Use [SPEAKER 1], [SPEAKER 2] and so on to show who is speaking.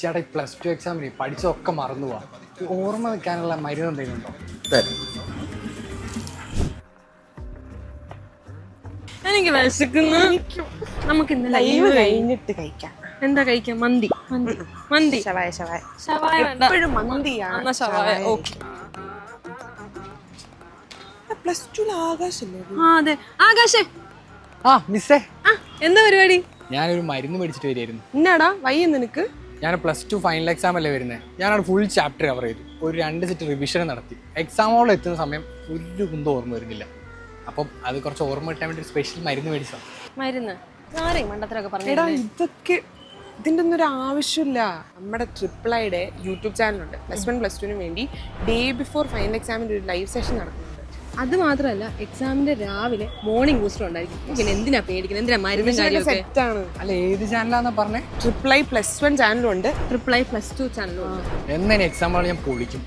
[SPEAKER 1] ചേട്ടാ ഈ +2 എക്സാമിന് പഠിച്ചതൊക്കെ മറന്നു പോവാം. ഓർമ്മ വെക്കാനുള്ള മരുന്ന് എന്തെങ്കിലും ഉണ്ടോ?
[SPEAKER 2] എനിക്ക് വിശക്കുന്നു. നമുക്ക് ഇന്ന് ലൈവ്
[SPEAKER 3] കഴിഞ്ഞിട്ട് കഴിക്കാം.
[SPEAKER 2] എന്താ കഴിക്കാം? മന്തി മന്തി മന്തി.
[SPEAKER 3] ശവായ ശവായ
[SPEAKER 2] ശവായ വേണ്ട.
[SPEAKER 3] എപ്പോഴും മന്തിയാണ്.
[SPEAKER 2] എന്നാ ശവായ. ഓക്കെ.
[SPEAKER 3] +2 ആകാശല്ലേ?
[SPEAKER 2] ആ അതെ. ആകാശേ,
[SPEAKER 1] ആ മിസ്സേ,
[SPEAKER 2] എന്താ പരിപാടി?
[SPEAKER 1] ഞാനൊരു മരുന്ന് മേടിച്ചിട്ട് വരികയായിരുന്നു.
[SPEAKER 3] എന്നാടാ വയ്യ നിനക്ക്?
[SPEAKER 1] ഞാൻ +2 ഫൈനൽ എക്സാം അല്ലേ വരുന്നത്. ഞാനവിടെ ഫുൾ ചാപ്റ്റർ കവർ ചെയ്തു. ഒരു 2 സെറ്റ് റിവിഷൻ നടത്തി. എക്സാമോളം എത്തുന്ന സമയം ഒരു കുന്തം ഓർമ്മ വരുന്നില്ല. അപ്പം അത് കുറച്ച് ഓർമ്മ കിട്ടാൻ വേണ്ടി ഒരു സ്പെഷ്യൽ മരുന്ന് മേടിച്ചോ.
[SPEAKER 2] മരുന്ന് ആരെയും മണ്ടത്തരൊക്കെ പറഞ്ഞു.
[SPEAKER 3] എടാ ഇതൊക്കെ ഇതിൻ്റെ ഒന്നും ഒരു ആവശ്യമില്ല. നമ്മുടെ ട്രിപ്പിളൈയുടെ യൂട്യൂബ് ചാനലുണ്ട്. +1 +2 വേണ്ടി ഡേ ബിഫോർ ഫൈനൽ എക്സാമിൻ്റെ ഒരു ലൈവ് സെഷൻ നടക്കുന്നുണ്ട്.
[SPEAKER 2] അത് മാത്രമല്ല, എക്സാമിന്റെ രാവിലെ മോർണിംഗ് ബൂസ്റ്റർ ഉണ്ടായിരിക്കും. പിന്നെ എന്തിനാ പേടിക്കുന്നത്? എന്തിനാ മരുന്നും കാര്യമൊക്കെ?
[SPEAKER 3] സെറ്റാണ്.
[SPEAKER 1] അല്ല, ഏത് ചാനലാന്നാ പറഞ്ഞേ?
[SPEAKER 3] ട്രിപ്പിളൈ +1 ചാനലുണ്ട്,
[SPEAKER 2] +1 +2 ചാനലും ഉണ്ട്.
[SPEAKER 1] എന്നെ എക്സാമുകൾ ഞാൻ പൊളിക്കും.